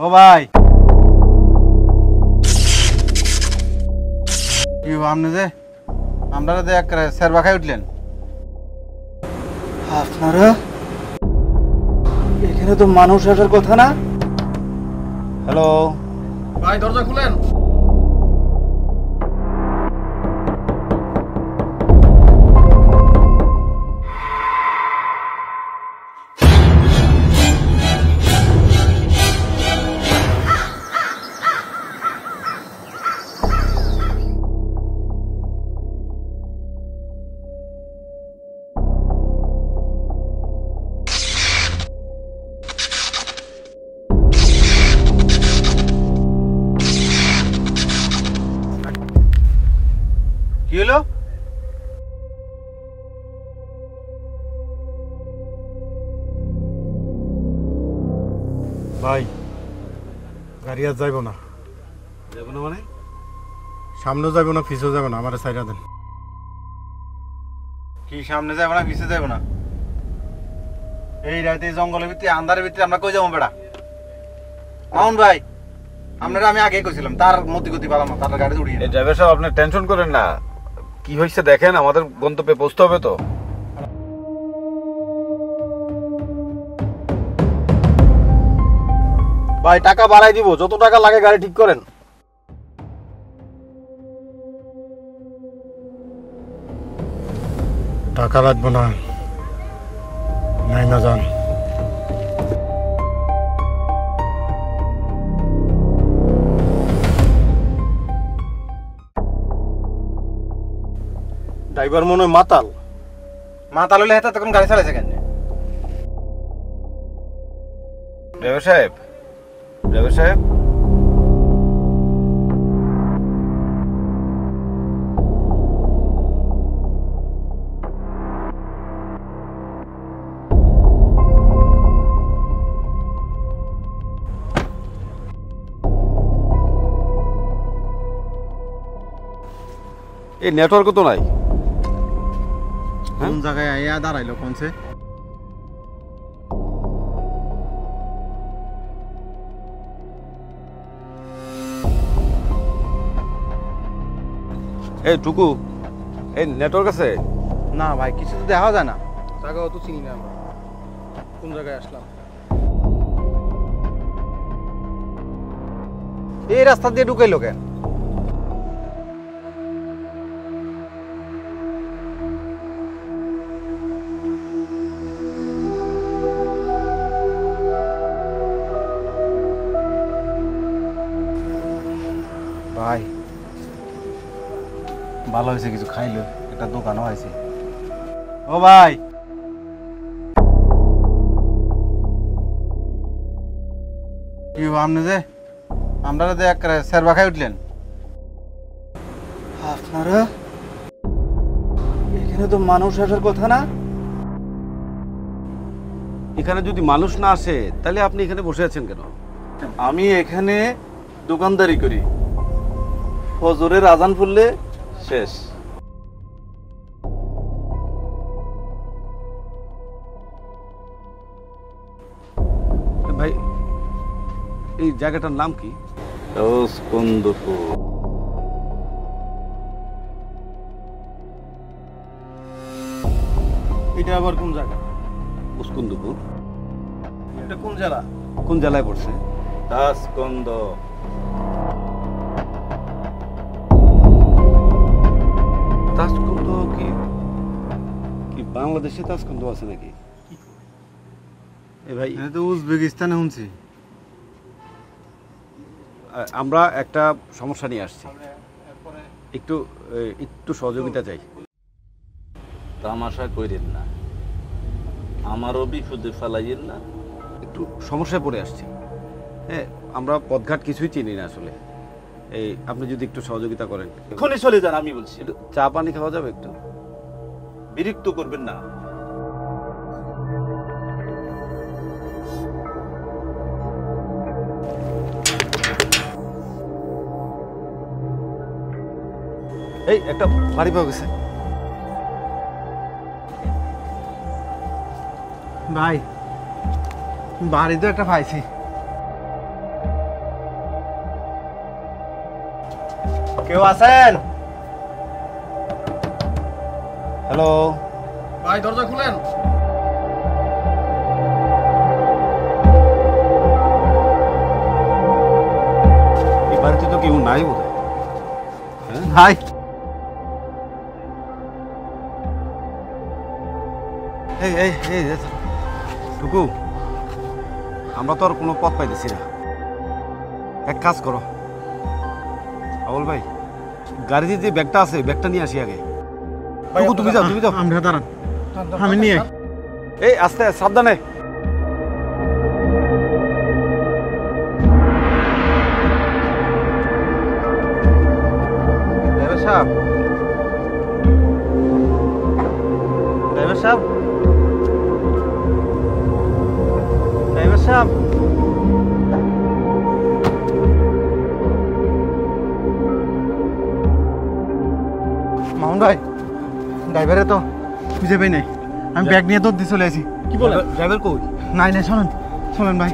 ও ভাই কি আপনি যে আমরা সেরবা খাই উঠলেন আপনারা এখানে তো মানুষ আসার কথা না। হ্যালো ভাই দরজা খুলেন। কি হলো? ভাই গাড়ি আর যাইব না। যাবো না মানে? সামনেও যাইব না, পিছেও যাইব না, আমারে সাইডা দেন। কি সামনে যাবো না পিছিয়ে যাবো না? এই রাতে জঙ্গলের ভিতরে আন্ধারের ভিতরে আমরা কই যাবো বেড়া? মাউন ভাই আপনারা আমি আগেই কইছিলাম তার মতি গতি পালাম না, তার গাড়ি উড়িয়ে এই ড্রাইভার সাহেব আপনি টেনশন করেন না, কি হয়েছে দেখেন, আমাদের গন্তব্যে পৌঁছতে হবে তো। ভাই টাকা বাড়াই দিব, যত টাকা লাগে গাড়ি ঠিক করেন। টাকা লাগবো না, নাই না যান। ড্রাইভার মনে হয় মাতাল। মাতাল হলে হেতে তখন গাড়ি চালাইছে কেন? ড্রাইভার সাহেব, ড্রাইভার সাহেব, এই নেটওয়ার্ক তো নাই। কোন জায়গায় আইয়া দাঁড়াইলো কোনছে? এই টুকু, এই নেটওয়ার্ক আছে? না ভাই কিছু তো দেখা যায় না। জায়গাও তো চিনি না আমরা, কোন জায়গায় আসলাম। এই রাস্তা দিয়ে ঢুকাইলো কেন? ভাই ভালো হয়েছে কিছু খাইলো, একটা দোকানও হয়েছে। ও ভাই কি আপনি যে আমরা সেরবা খাই উঠলেন? আপনারা এখানে তো মানুষ আসার কথা না। এখানে যদি মানুষ না আসে তাহলে আপনি এখানে বসে আছেন কেন? আমি এখানে দোকানদারি করি, ফজরের আজান পড়লে শেষ। ভাই এই জায়গাটার নাম কি? এটা আবার কোন জায়গা? মুস্কুন্দপুর। এটা কোন জেলা? কোন জেলায় পড়ছে? দাসকন্দ। তাজকুন্দ কি কি বাংলাদেশে তাজকুন্দ আছে নাকি? ভাই এটা তো উজবেকিস্তানে শুনছি। আমরা একটা সমস্যা নিয়ে আসছি, একটু একটু সহযোগিতা চাই। তামাশা কইরেন না, আমারও বিপদে ফেলাইয়েন না। একটু সমস্যায় পড়ে আসছি। হ্যাঁ, আমরা পথঘাট কিছুই চিনি না আসলে। এই আপনি যদি একটু সহযোগিতা করেন। এখনই চলে যান, আমি বলছি। একটু চা পানি খাওয়া যাবে? একটু বিরক্ত করবেন না। এই একটা বাড়ি পাওয়া গেছে। ভাই বাড়ি তো একটা পাইছি। কেউ আছেন? হ্যালো, ভাই দরজা খুলেন। এই বাড়িতে তো কেউ নাই বোধ হয়। ভাই এই এই এই টুকু, আমরা তো আর কোনো পথ পাইতেছি না। এক কাজ করো আবুল ভাই, গাড়িতে যে ব্যাগটা আছে ব্যাগটা নিয়ে আসি আগে। টুকু তুমি যাও, তুমি যাও। আমরা দাঁড়ান, আমি নিয়ে। এই আস্তে সাবধানে। ড্রাইভার সাহেব, ড্রাইভার সাহেব, ড্রাইভার সাহেব। মামুন ভাই, ড্রাইভারে তো খুঁজে পাই নাই। আমি ব্যাগ নিয়ে দৌড় দিয়ে চলে আসি। কি বলেন? ড্রাইভার কই? নাই নাই, শোনেন শোনেন ভাই।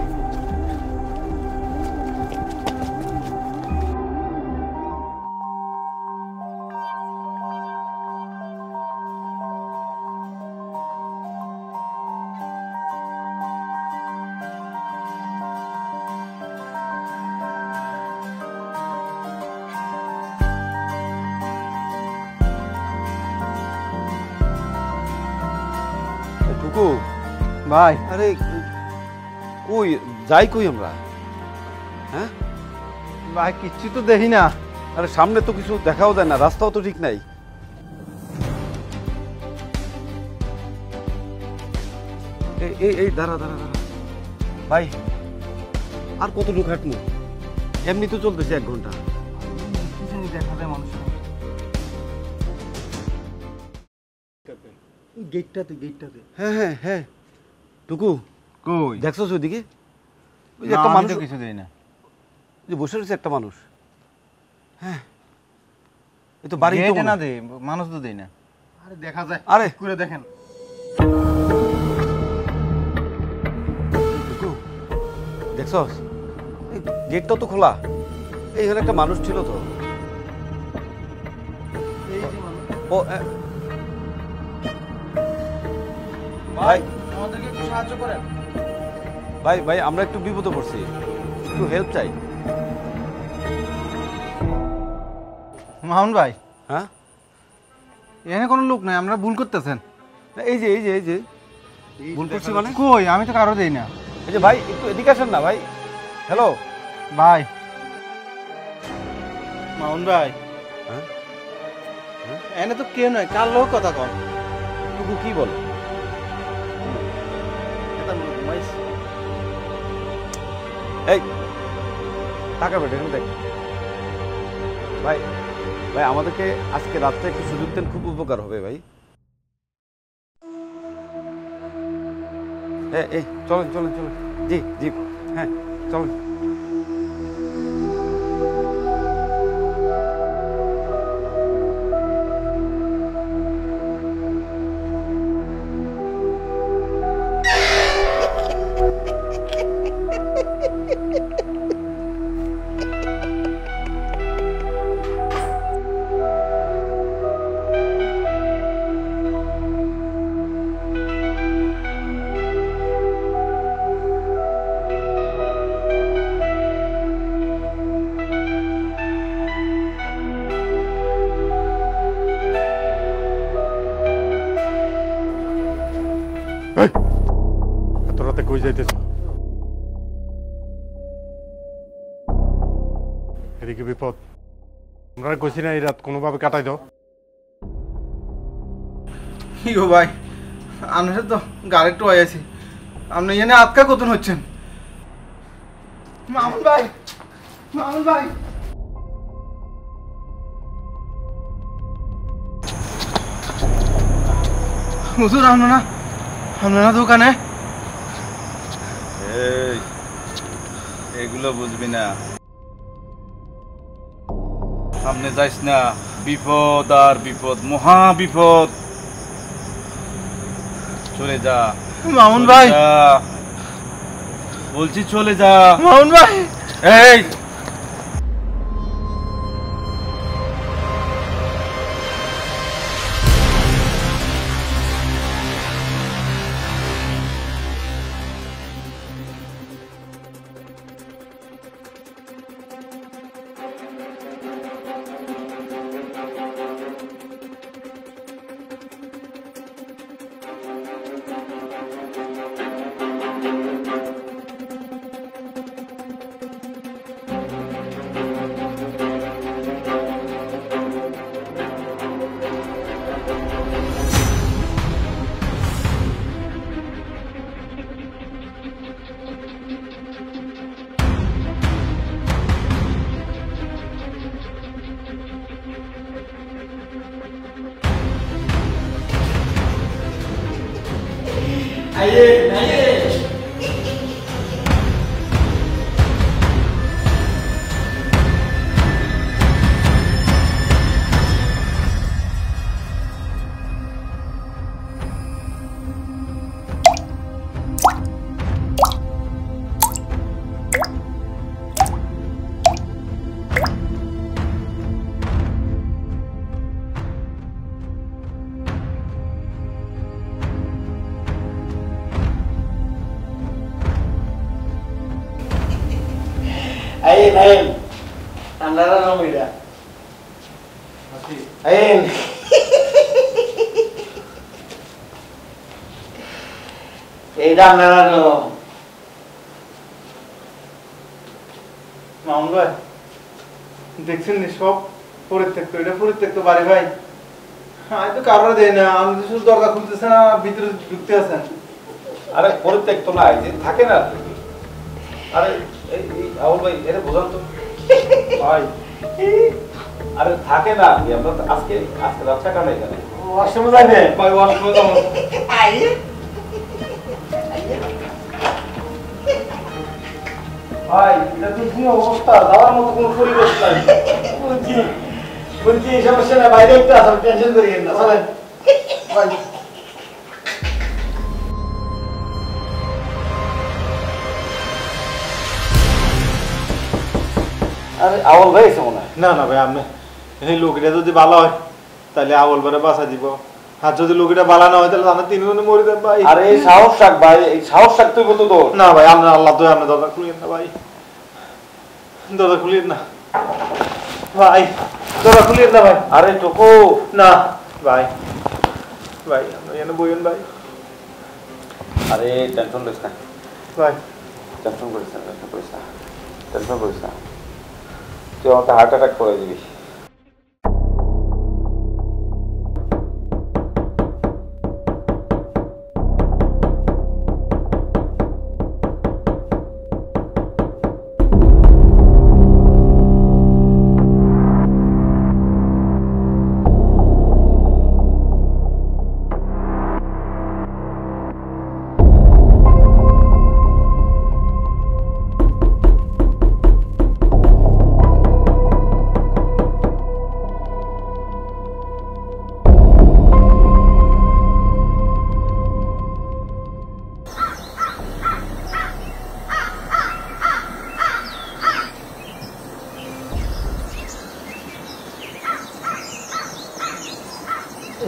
টুকু ভাই আরে কই যাই কই আমরা? হ্যাঁ ভাই কিচ্ছু তো দেখি না। আরে সামনে তো কিছু দেখাও যায় না, রাস্তাও তো ঠিক নাই। এই এই এই দাঁড়া দাঁড়া দাঁড়া ভাই, আর কতটুকু হাঁটবো? এমনি তো চলতেছে 1 ঘন্টা। দেখা যায় মানুষ গেটটাতে, গেটটাতে। হ্যাঁ হ্যাঁ হ্যাঁ টুকু, কই দেখছো ওইদিকে? ওই যে না, একটা আমি মানুষ তো কিছু দেই না। যে বসে রয়েছে একটা মানুষ। হ্যাঁ এই তো বাড়ি তো গেটে মনে না হয়। দে, মানুষ তো দেই না। আরে দেখা যায়, আরে ঘুরে দেখেন। টুকু দেখছো গেটটা তো খোলা, এইখানে একটা মানুষ ছিল তো। ও ভাই আমাদেরকে একটু সাহায্য করেন। ভাই ভাই আমরা একটু বিপদে পড়ছি, একটু হেল্প চাই। মামুন ভাই, হ্যাঁ এখানে কোনো লোক নাই, আমরা ভুল করতেছেন। এই যে এই যে এই যে ভুল করছি মানে? কই, আমি তো কারো দেই না। এই যে ভাই একটু এদিকে আসেন না ভাই। হ্যালো ভাই মামুন ভাই, হ্যাঁ এনে তো কেউ নয়, কার লোক কথা কন। টুকু কি বলে? এই টাকা বেটে দেখ ভাই, ভাই আমাদেরকে আজকে রাত্রে একটু সুযোগ দেন, খুব উপকার হবে ভাই। এই চলেন চলেন চলেন, জি জি হ্যাঁ চলেন। এত রাতে কই যাইতেছ? এদিকে বিপদ। আমরা কইছি না এই রাত কোনোভাবে কাটাই দাও। কি গো ভাই, আপনার তো গাড়ি একটু আছি, আপনি এখানে আটকা কতন হচ্ছেন? মামুন ভাই, মামুন ভাই, হুজুর আপনারা দোকানে? এই এগুলো বুঝবি না, সামনে যাইস না, বিপদ আর বিপদ, মহা বিপদ। চলে যা মামুন ভাই, চলে যা। বলছি চলে যা। মামুন ভাই, এই Ain. Andara no mira. Ain. Eda andara no. Mamun ভাই দেখছেন নি সব পরিত্যক্ত, এটা পরিত্যক্ত বাড়ি ভাই। আমি তো কারোর দেই না, আমি তো শুধু দরজা খুলতেছে না, ভিতরে ঢুকতে আছেন। আরে পরিত্যক্ত না, এই যে থাকে না। আরে এই আউল ভাই এটা বোঝান তো ভাই। আরে থাকে না, আমরা তো আজকে রাতটা কাটাই এখানে। ওয়াশরুমে যাবে? ভাই ওয়াশরুমে যাবো। ভাই এটা তো কি অবস্থা, যাওয়ার মতো কোনো পরিবেশ নাই। বলছি সমস্যা না, বাইরে একটু আসলে টেনশন করিয়েন না, চলেন। আরে আউল ভাই এসে মনে হয়। না না ভাই, আপনি এই লোকটা যদি ভালো হয় তাহলে আবল বারে বাঁচা দিব, আর যদি লোকটা ভালো না হয় তাহলে আমরা তিনজনে মরে যাবো ভাই। আরে এই সাহস রাখ ভাই, এই সাহস রাখ তুই বলতো তোর। না ভাই, আপনার আল্লাহ তো আপনার দরজা খুলিয়েন না ভাই, দরজা খুলিয়েন না ভাই, দরজা খুলিয়েন না ভাই। আরে টুকু না ভাই, ভাই আপনি এনে বইয়েন ভাই। আরে টেনশন করিস না ভাই, টেনশন করিস না, টেনশন করিস না, টেনশন করিস না। তুই আমাকে হার্ট অ্যাটাক করে দিবি।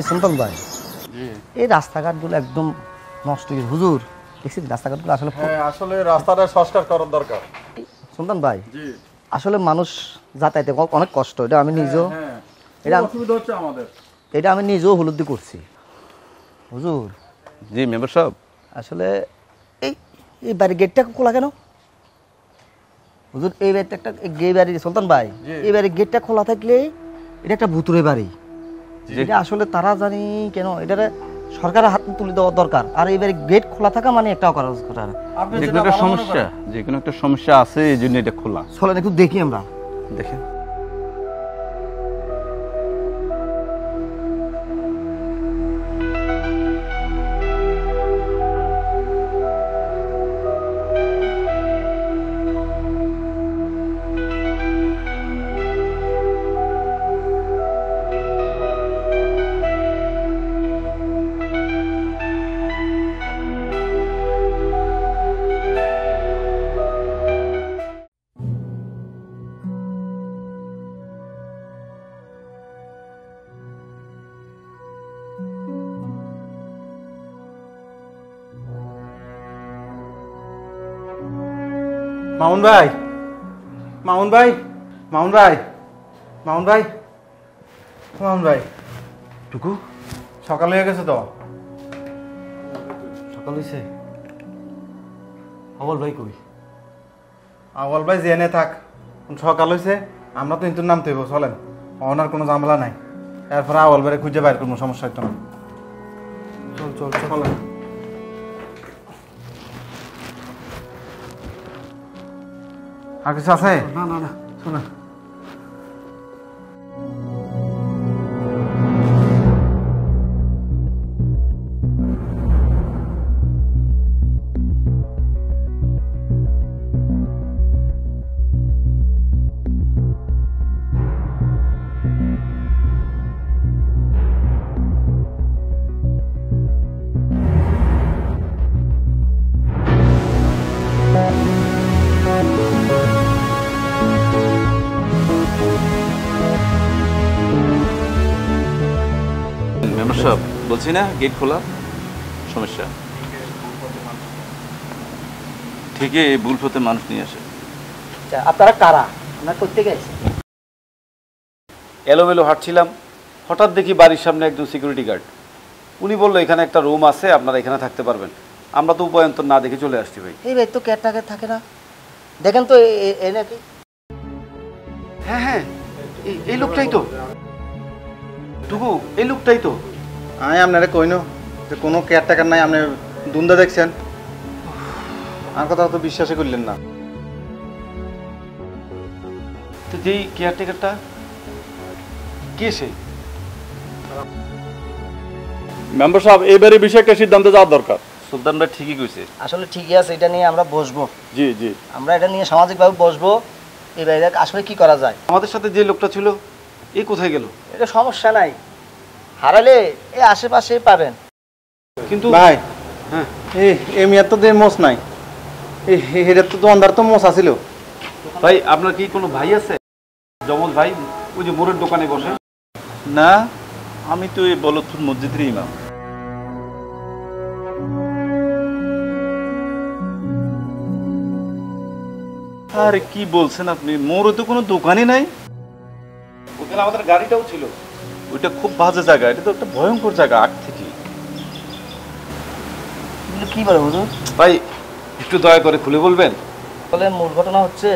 সুলতান ভাই, এই রাস্তাঘাটগুলো একদম নষ্ট হয়ে গেছে। হুজুর দেখছি রাস্তাঘাটগুলো আসলে আসলে রাস্তাটা সংস্কার করার দরকার। সুলতান ভাই, আসলে মানুষ যাতায়াতে অনেক কষ্ট, এটা আমি নিজেও অসুবিধা হচ্ছে আমাদের। এটা আমি নিজেও উপলব্ধি করছি। হুজুর জি মেম্বার সাহেব, আসলে এই এই বাড়ির গেটটা খোলা কেন? হুজুর এই বাড়িটা একটা গে বাড়ি, সুলতান ভাই এই বাড়ির গেটটা খোলা থাকলে এটা একটা ভুতুরে বাড়ি। এটা আসলে তারা জানি কেন এটা সরকারের হাতে তুলে দেওয়া দরকার। আর এই বাড়ির গেট খোলা থাকা মানে একটা অকারণ করা। যে কোনো একটা সমস্যা, যে কোনো একটা সমস্যা আছে, এই জন্য এটা খোলা। চলেন একটু দেখি আমরা। দেখেন মামুন ভাই, মামুন ভাই, মামুন ভাই, মামুন ভাই, মামুন ভাই, টুকু সকাল হয়ে গেছে তো। সকাল হয়েছে। আউল ভাই কই? আওয়াল ভাই জেনে থাক, সকাল হয়েছে, আমরা তো ইন্টুর নামতে হইব। চলেন, ওনার কোনো ঝামেলা নাই। এরপরে আওয়াল ভাইরে খুঁজে বাইর করবো, সমস্যা হইতো না। চল চল চলেন। আর কিছু আছে? না না না, শোনা, বলছি না গেট খোলা সমস্যা ঠিকই এই ভুল পথে মানুষ নিয়ে আসে। আচ্ছা, আপনারা কারা? আপনারা করতে গেছে? এলোমেলো হাঁটছিলাম, হঠাৎ দেখি বাড়ির সামনে একজন সিকিউরিটি গার্ড। উনি বললো এখানে একটা রুম আছে, আপনারা এখানে থাকতে পারবেন। আমরা তো উপায়ন্তর না দেখে চলে আসছি ভাই। এই ভাই তো কেয়ারটেকার থাকে না, দেখেন তো এ নাকি? হ্যাঁ হ্যাঁ, এই লোকটাই তো টুকু, এই লোকটাই তো। আমি আপনারে কইনো যে কোনো কেয়ারটেকার নাই, আপনি দুন্দা দেখছেন, আর কথা তো বিশ্বাসই করলেন না। তো যেই কেয়ারটেকারটা কে সে? মেম্বার সাহেব এবারে বিষয়ে একটা সিদ্ধান্তে যাওয়ার দরকার। সুলতান ভাই ঠিকই কইছে। আসলে ঠিকই আছে, এটা নিয়ে আমরা বসবো। জি জি, আমরা এটা নিয়ে সামাজিকভাবে বসবো, এই ভাই আসলে কি করা যায়। আমাদের সাথে যে লোকটা ছিল এ কোথায় গেল? এটা সমস্যা নাই, হারালে এই আশেপাশে পাবেন। কিন্তু ভাই হ্যাঁ, এই মেয়ের তো মোষ নাই, এই হেরের তো অন্ধার তো মোষ আছিল। ভাই আপনার কি কোনো ভাই আছে? জমজ ভাই, ওই যে মোড়ের দোকানে বসে। না আমি তো এই বলদপুর মসজিদের ইমাম। আরে কি বলছেন আপনি? মোর তো কোনো দোকানই নাই। ওখানে আমাদের গাড়িটাও ছিল। ওইটা খুব বাজে জায়গা, এটা তো একটা ভয়ঙ্কর জায়গা আগ থেকে। এগুলো কি বলে হুজুর? ভাই একটু দয়া করে খুলে বলবেন? বলে মূল ঘটনা হচ্ছে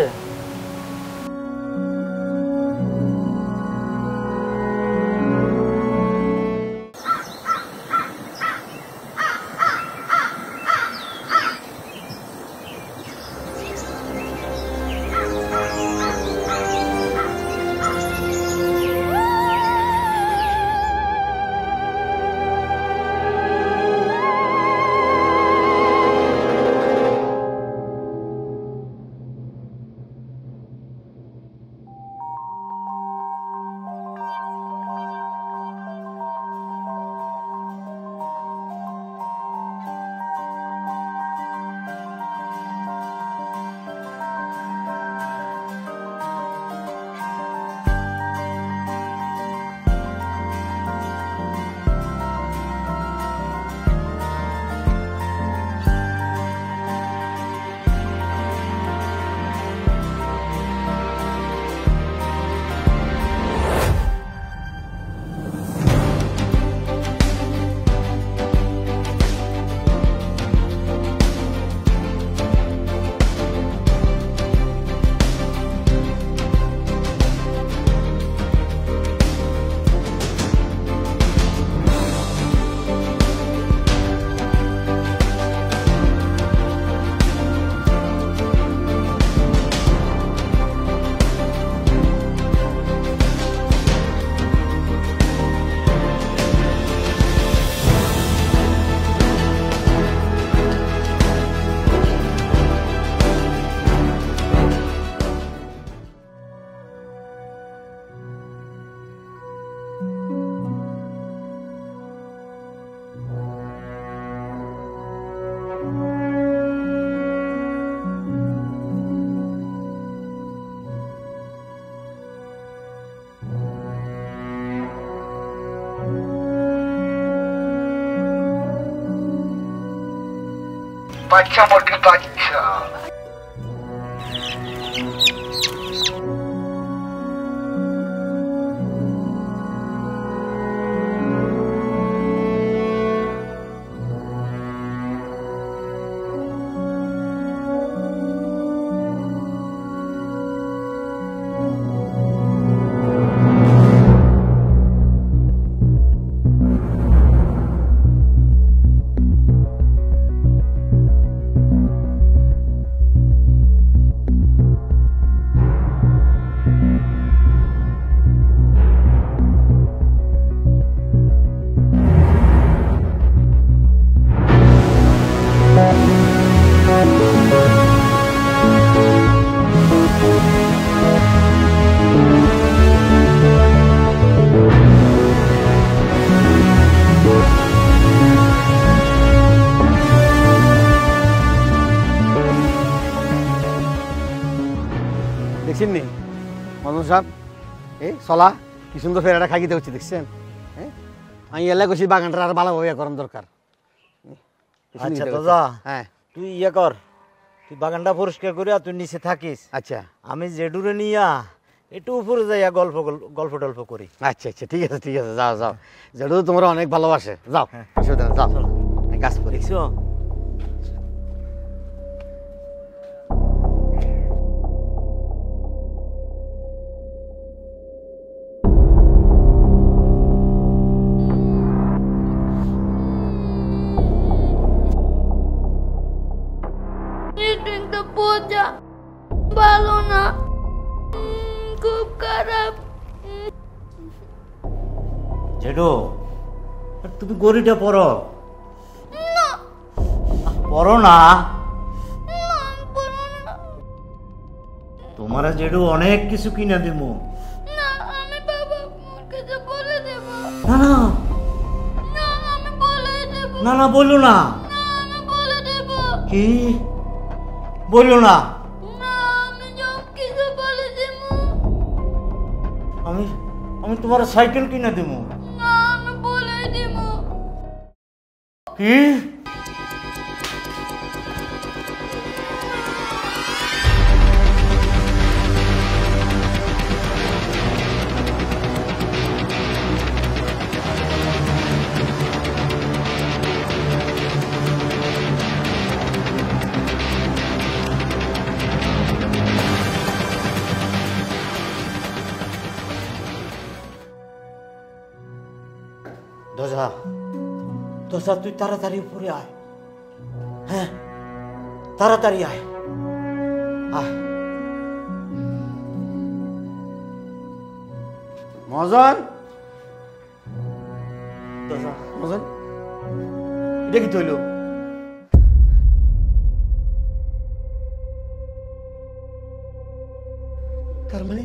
বাচ্চা মুরগির বাচ্চা। দেখছেন নি মদন সাহেব, এই চলা কি সুন্দর ফেরাটা খাইতে হচ্ছে দেখছেন? হ্যাঁ, আমি এলাই কইছি বাগানটা আর ভালো হইয়া করার দরকার। আচ্ছা দাদা হ্যাঁ তুই ইয়ে কর, তুই বাগানটা পরিষ্কার করে তুই নিচে থাকিস, আচ্ছা আমি জেডুরে নিয়া একটু উপরে যাইয়া গল্প টল্প করি। আচ্ছা আচ্ছা ঠিক আছে যাও যাও, যেটা তোমরা অনেক ভালোবাসে, যাও অসুবিধা নেই, যাও আমি কাজ করি। দেখছো রিডিংটা বোঝা ভালো না, খুব খারাপ। জেডু তুমি গড়িটা পড়ো, পড়ো না। তোমার জেডু অনেক কিছু কিনে দিব। না আমি বাবা কাছে বলে দেব। না না না আমি বলে দেব। না না বলো না। না আমি বলে দেব। কি বলো না? না আমি সব কিছু বলে দেব। আমি আমি তোমার সাইকেল কিনে দেব। না আমি বলে দেব। কি দশা দশা তুই তাড়াতাড়ি উপরে আয়, হ্যাঁ তাড়াতাড়ি আয় আয়। মহাজন দশা মহাজন এটা কি তৈল? তার মানে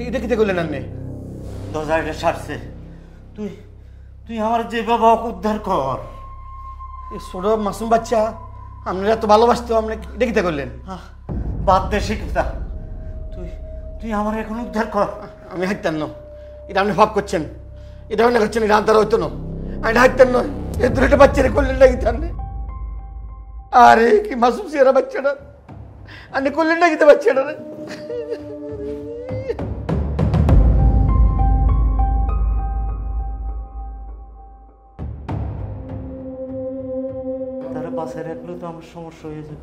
এটা কিতে করলেন আপনি? দশা এটা সারছে, তুই তুই আমার যে বাবা উদ্ধার কর। এই ছোট মাসুম বাচ্চা আপনারা এত ভালোবাসতো, আপনি এটা কিতে করলেন? বাদ দে শিক্ষা, তুই তুই আমার এখন উদ্ধার কর। আমি হাঁটতেন না, এটা আপনি ভাব করছেন, এটা আপনি করছেন, এটা আন্তারা হইতো না, আমি হাঁটতেন নয়, এ দুটো বাচ্চারা করলেন নাকি তাহলে? আরে কি মাসুম সিয়ারা বাচ্চাটা, আপনি করলেন নাকি তো বাচ্চাটা? তারা বাসায় রাখলেও তো আমার সমস্যা হয়ে যেত।